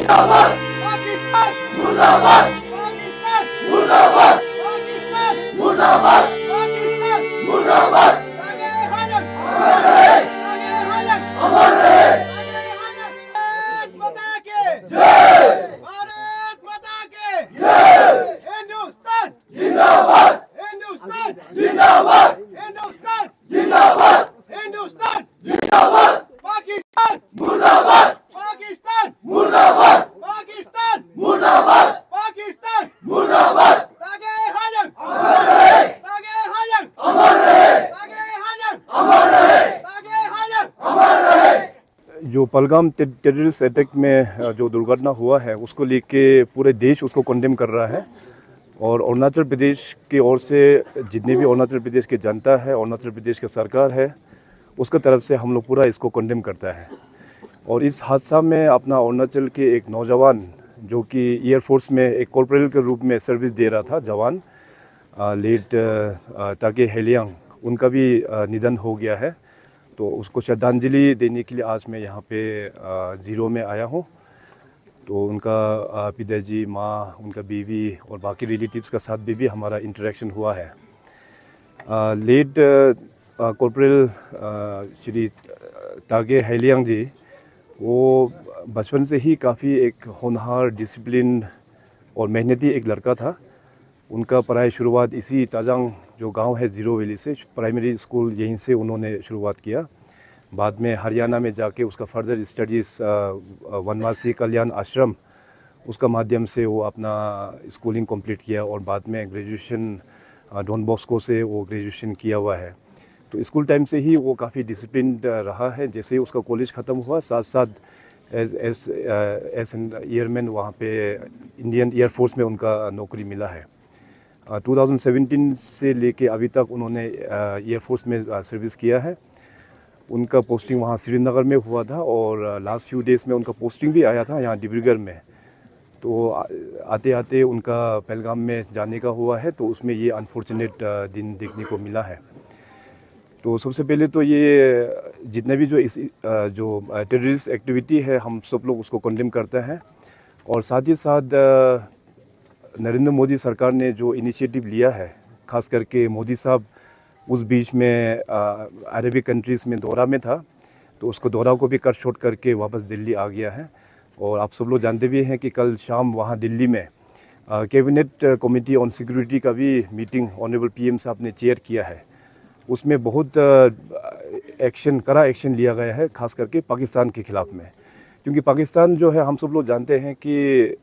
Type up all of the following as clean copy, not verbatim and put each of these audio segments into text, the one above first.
जिंदाबाद पाकिस्तान मुर्दाबाद पाकिस्तान मुर्दाबाद पाकिस्तान मुर्दाबाद पाकिस्तान मुर्दाबाद तागे हाजर अमर रहे तागे हाजर अमर रहे तागे हाजर भारत माता के जय भारत माता के जय हिंदुस्तान जिंदाबाद हिंदुस्तान जिंदाबाद हिंदुस्तान जिंदाबाद हिंदुस्तान जिंदाबाद पाकिस्तान मुर्दाबाद पाकिस्तान मुर्दाबाद पाकिस्तान मुर्दाबाद पाकिस्तान मुर्दाबाद तागे हाजर अमर रहे तागे हाजर अमर रहे तागे हाजर अमर रहे तागे हाजर अमर रहे। जो पहलगाम टेररिस्ट अटैक में जो दुर्घटना हुआ है उसको लेके पूरे देश उसको कंडेम कर रहा है और अरुणाचल प्रदेश की ओर से जितने भी अरुणाचल प्रदेश की जनता है, अरुणाचल प्रदेश की सरकार है, उसका तरफ से हम लोग पूरा इसको कंडेम करता है। और इस हादसा में अपना अरुणाचल के एक नौजवान जो कि एयरफोर्स में एक कॉर्पोरल के रूप में सर्विस दे रहा था जवान लेट तागे हेलियांग, उनका भी निधन हो गया है। तो उसको श्रद्धांजलि देने के लिए आज मैं यहाँ पे ज़ीरो में आया हूँ। तो उनका पिताजी, माँ, उनका बीवी और बाकी रिलेटिव्स का साथ भी हमारा इंटरेक्शन हुआ है। लेट कॉर्पोरल श्री तागे हेलियांग जी, वो बचपन से ही काफ़ी एक होनहार, डिसिप्लिन और मेहनती एक लड़का था। उनका पढ़ाई शुरुआत इसी ताजांग जो गांव है ज़ीरो वैली से, प्राइमरी स्कूल यहीं से उन्होंने शुरुआत किया। बाद में हरियाणा में जाके उसका फर्दर स्टडीज़ वनवासी कल्याण आश्रम, उसका माध्यम से वो अपना स्कूलिंग कंप्लीट किया और बाद में ग्रेजुएशन डॉन बॉस्को से वो ग्रेजुएशन किया हुआ है। तो स्कूल टाइम से ही वो काफ़ी डिसिप्लिन रहा है। जैसे ही उसका कॉलेज ख़त्म हुआ, साथ साथ एज एन एयरमैन वहाँ पे इंडियन एयरफोर्स में उनका नौकरी मिला है। 2017 से लेके अभी तक उन्होंने एयरफोर्स में सर्विस किया है। उनका पोस्टिंग वहाँ श्रीनगर में हुआ था और लास्ट फ्यू डेज़ में उनका पोस्टिंग भी आया था यहाँ डिब्रूगढ़ में। तो आते आते उनका पहलगाम में जाने का हुआ है, तो उसमें ये अनफॉर्चुनेट दिन देखने को मिला है। तो सबसे पहले तो ये जितने भी जो टेररिस्ट एक्टिविटी है, हम सब लोग उसको कंडेम करते हैं। और साथ ही साथ नरेंद्र मोदी सरकार ने जो इनिशिएटिव लिया है, ख़ास करके मोदी साहब उस बीच में अरबी कंट्रीज़ में दौरा में था, तो उसको दौरा को भी कट शॉर्ट करके वापस दिल्ली आ गया है। और आप सब लोग जानते भी हैं कि कल शाम वहाँ दिल्ली में कैबिनेट कमेटी ऑन सिक्योरिटी का भी मीटिंग ऑनरेबल पीएम साहब ने चेयर किया है। उसमें बहुत कड़ा एक्शन लिया गया है, खास करके पाकिस्तान के ख़िलाफ़ में। क्योंकि पाकिस्तान जो है, हम सब लोग जानते हैं कि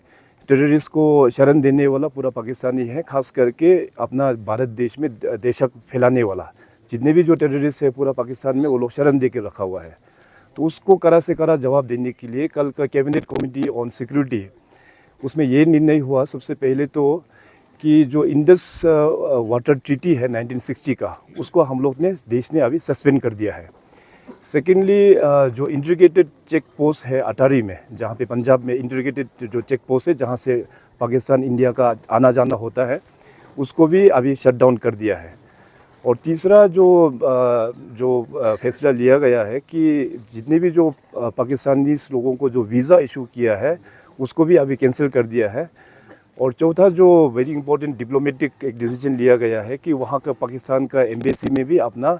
टेररिस्ट को शरण देने वाला पूरा पाकिस्तानी है, खास करके अपना भारत देश में दहशत फैलाने वाला। जितने भी जो टेररिस्ट है पूरा पाकिस्तान में, वो लोग शरण दे के रखा हुआ है। तो उसको कड़ा से कड़ा जवाब देने के लिए कल का कैबिनेट कमेटी ऑन सिक्योरिटी, उसमें ये निर्णय हुआ सबसे पहले तो कि जो इंडस वाटर ट्रीटी है 1960 का, उसको हम लोग ने देश ने अभी सस्पेंड कर दिया है। सेकेंडली, जो इंटीग्रेटेड चेक पोस्ट है अटारी में, जहाँ पे पंजाब में इंटीग्रेटेड जो चेक पोस्ट है जहाँ से पाकिस्तान इंडिया का आना जाना होता है, उसको भी अभी शट डाउन कर दिया है। और तीसरा जो फैसला लिया गया है कि जितने भी जो पाकिस्तानी लोगों को जो वीज़ा इशू किया है, उसको भी अभी कैंसिल कर दिया है। और चौथा जो वेरी इंपॉर्टेंट डिप्लोमेटिक एक डिसीजन लिया गया है कि वहाँ का पाकिस्तान का एम्बेसी में भी अपना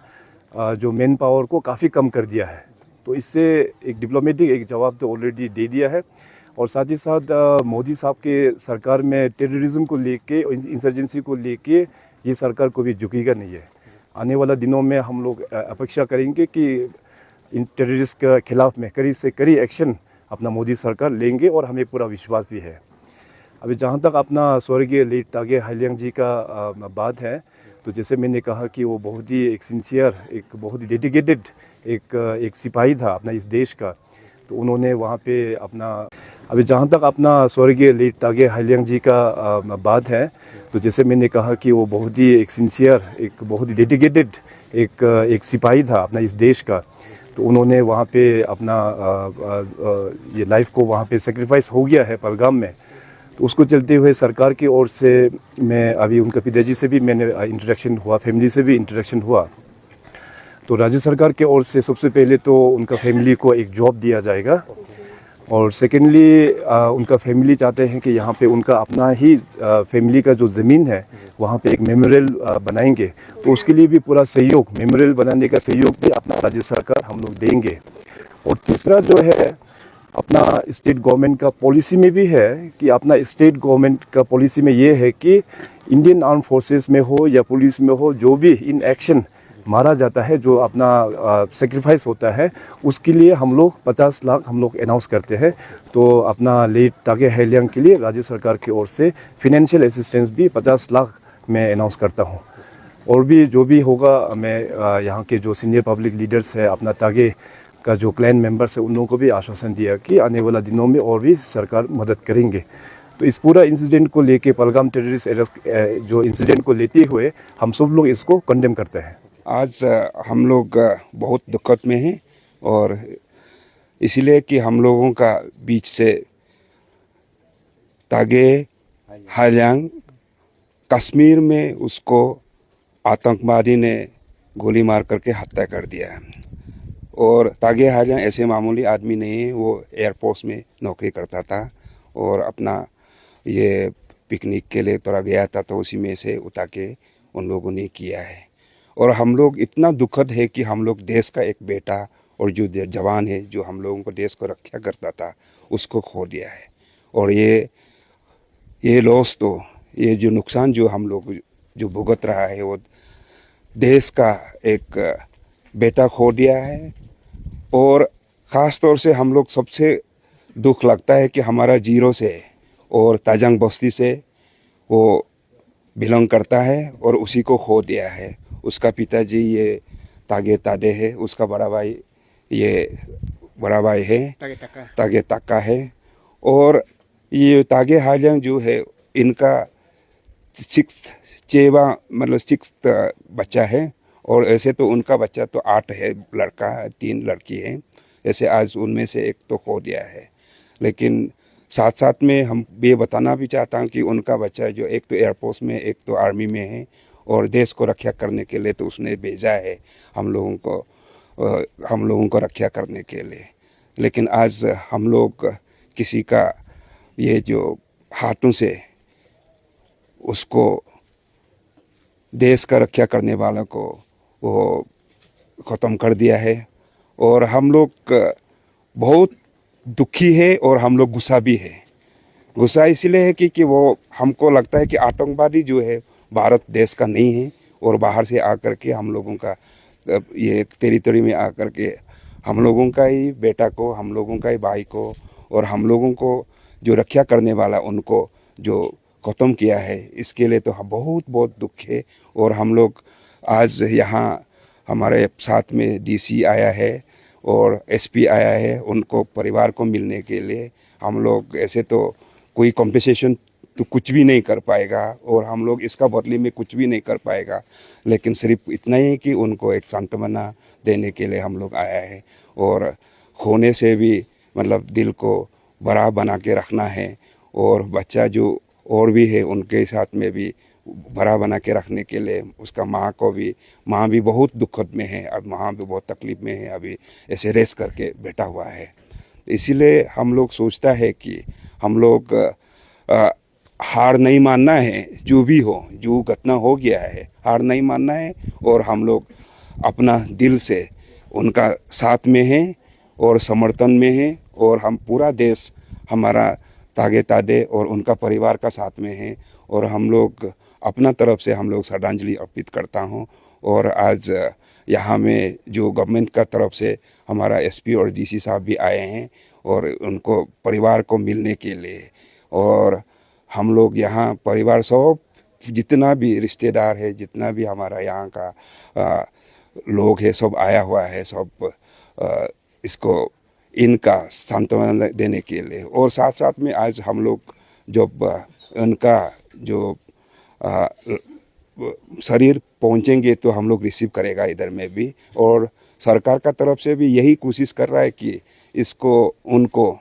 जो मैन पावर को काफ़ी कम कर दिया है। तो इससे एक डिप्लोमेटिक एक जवाब तो ऑलरेडी दे दिया है। और साथ ही साथ मोदी साहब के सरकार में टेररिज्म को लेके, इंसर्जेंसी को लेके ये सरकार को भी झुकेगा नहीं है। आने वाला दिनों में हम लोग अपेक्षा करेंगे कि इन टेररिस्ट के खिलाफ़ में कड़ी से कड़ी एक्शन अपना मोदी सरकार लेंगे और हमें पूरा विश्वास भी है। अभी जहाँ तक अपना स्वर्गीय लेट तागे हेलियांग जी का बात है, तो जैसे मैंने कहा कि वो बहुत ही एक सिंसियर, एक बहुत ही डेडिकेटेड एक सिपाही था अपना इस देश का। तो उन्होंने वहाँ पे अपना, अभी जहाँ तक अपना स्वर्गीय लेट तागे हेलियांग जी का बात है, तो जैसे मैंने कहा कि वो बहुत ही एक सिंसियर, एक बहुत ही डेडिकेटेड एक सिपाही था अपना इस देश का। तो उन्होंने वहाँ पे अपना ये लाइफ को वहाँ पे सेक्रीफाइस हो गया है पहलगाम में। तो उसको चलते हुए सरकार की ओर से मैं अभी उनके पिताजी से भी मैंने इंटरेक्शन हुआ, फैमिली से भी इंटरेक्शन हुआ। तो राज्य सरकार की ओर से सबसे पहले तो उनका फैमिली को एक जॉब दिया जाएगा और सेकेंडली उनका फैमिली चाहते हैं कि यहाँ पे उनका अपना ही फैमिली का जो ज़मीन है वहाँ पे एक मेमोरियल बनाएंगे, तो उसके लिए भी पूरा सहयोग, मेमोरियल बनाने का सहयोग भी अपना राज्य सरकार हम लोग देंगे। और तीसरा जो है अपना स्टेट गवर्नमेंट का पॉलिसी में भी है कि अपना स्टेट गवर्नमेंट का पॉलिसी में ये है कि इंडियन आर्म फोर्सेस में हो या पुलिस में हो, जो भी इन एक्शन मारा जाता है, जो अपना सेक्रीफाइस होता है, उसके लिए हम लोग 50 लाख हम लोग अनाउंस करते हैं। तो अपना लेट तागे हैलियांग के लिए राज्य सरकार की ओर से फिनेंशियल असिस्टेंस भी 50 लाख मैं अनाउंस करता हूँ। और भी जो भी होगा, मैं यहाँ के जो सीनियर पब्लिक लीडर्स है, अपना तागे का जो क्लैन मेंबर्स है, उन लोगों को भी आश्वासन दिया कि आने वाला दिनों में और भी सरकार मदद करेंगे। तो इस पूरा इंसिडेंट को लेके, पहलगाम टेररिस्ट जो इंसिडेंट को लेते हुए हम सब लोग इसको कंडेम करते हैं। आज हम लोग बहुत दुखद में हैं, और इसलिए कि हम लोगों का बीच से तागे हालियांग कश्मीर में उसको आतंकवादी ने गोली मार करके हत्या कर दिया है। और तागे हालियांग ऐसे मामूली आदमी नहीं है, वो एयरफोर्स में नौकरी करता था और अपना ये पिकनिक के लिए थोड़ा गया था, तो उसी में से उठा के उन लोगों ने किया है। और हम लोग इतना दुखद है कि हम लोग देश का एक बेटा और जो जवान है, जो हम लोगों को देश को रक्षा करता था, उसको खो दिया है। और ये लॉस, तो ये जो नुकसान जो हम लोग जो भुगत रहा है, वो देश का एक बेटा खो दिया है। और ख़ास तौर से हम लोग सबसे दुख लगता है कि हमारा जीरो से और ताजंग बस्ती से वो बिलोंग करता है और उसी को खो दिया है। उसका पिताजी ये तागे तादे है, उसका बड़ा भाई ये बड़ा भाई है तागे तक्का है। और ये तागे हालियांग जो है, इनका 6th बच्चा है। और ऐसे तो उनका बच्चा तो 8 है, लड़का 3 लड़की है। ऐसे आज उनमें से एक तो खो दिया है। लेकिन साथ साथ में हम ये बताना भी चाहता हूँ कि उनका बच्चा जो एक तो एयरफोर्स में, एक तो आर्मी में है, और देश को रक्षा करने के लिए तो उसने भेजा है हम लोगों को रक्षा करने के लिए। लेकिन आज हम लोग किसी का ये जो हाथों से उसको, देश का रक्षा करने वाला को वो ख़त्म कर दिया है। और हम लोग बहुत दुखी है और हम लोग गुस्सा भी है। गुस्सा इसलिए है कि वो हमको लगता है कि आतंकवादी जो है भारत देश का नहीं है, और बाहर से आकर के हम लोगों का ये टेरिटरी में आकर के हम लोगों का ही बेटा को, हम लोगों का ही भाई को, और हम लोगों को जो रक्षा करने वाला उनको जो ख़त्म किया है, इसके लिए तो हम बहुत बहुत दुख है। और हम लोग आज यहाँ हमारे साथ में डीसी आया है और एसपी आया है, उनको परिवार को मिलने के लिए। हम लोग ऐसे तो कोई कॉम्पेंसेशन तो कुछ भी नहीं कर पाएगा, और हम लोग इसका बदले में कुछ भी नहीं कर पाएगा, लेकिन सिर्फ इतना ही कि उनको एक सांत्वना देने के लिए हम लोग आया है। और खोने से भी मतलब दिल को बड़ा बना के रखना है, और बच्चा जो और भी है उनके साथ में भी बड़ा बना के रखने के लिए उसका माँ भी बहुत दुखद में है। अब माँ भी बहुत तकलीफ में है, अभी ऐसे रेस करके बैठा हुआ है। इसीलिए हम लोग सोचता है कि हम लोग हार नहीं मानना है, जो भी हो, जो घटना हो गया है, हार नहीं मानना है। और हम लोग अपना दिल से उनका साथ में हैं और समर्थन में हैं, और हम पूरा देश हमारा तागे तादे और उनका परिवार का साथ में है। और हम लोग अपना तरफ से हम लोग श्रद्धांजलि अर्पित करता हूँ। और आज यहाँ में जो गवर्नमेंट का तरफ से हमारा एसपी और डीसी साहब भी आए हैं, और उनको परिवार को मिलने के लिए। और हम लोग यहाँ परिवार सब जितना भी रिश्तेदार है, जितना भी हमारा यहाँ का लोग है, सब आया हुआ है, सब इसको इनका सांत्वना देने के लिए। और साथ साथ में आज हम लोग जब उनका जो शरीर पहुंचेंगे तो हम लोग रिसीव करेगा इधर में भी। और सरकार का तरफ से भी यही कोशिश कर रहा है कि इसको उनको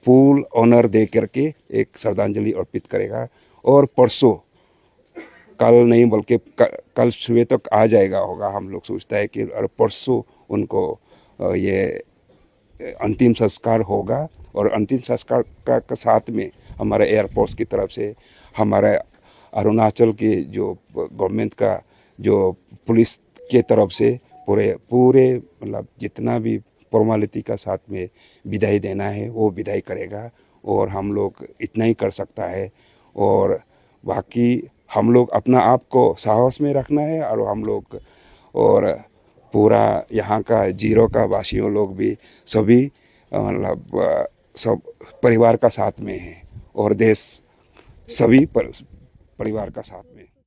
फुल ऑनर दे करके एक श्रद्धांजलि अर्पित करेगा। और परसों, कल नहीं बल्कि कल सुबह तक आ जाएगा होगा, हम लोग सोचता है कि और परसों उनको ये अंतिम संस्कार होगा। और अंतिम संस्कार का साथ में हमारे एयरफोर्स की तरफ से, हमारे अरुणाचल के जो गवर्नमेंट का जो पुलिस के तरफ से पूरे मतलब जितना भी फॉर्मेलिटी का साथ में विदाई देना है वो विदाई करेगा। और हम लोग इतना ही कर सकता है। और बाकी हम लोग अपना आप को साहस में रखना है। और हम लोग और पूरा यहाँ का जीरो का वासियों लोग भी सभी मतलब सब परिवार का साथ में है। और देश सभी परिवार का साथ में।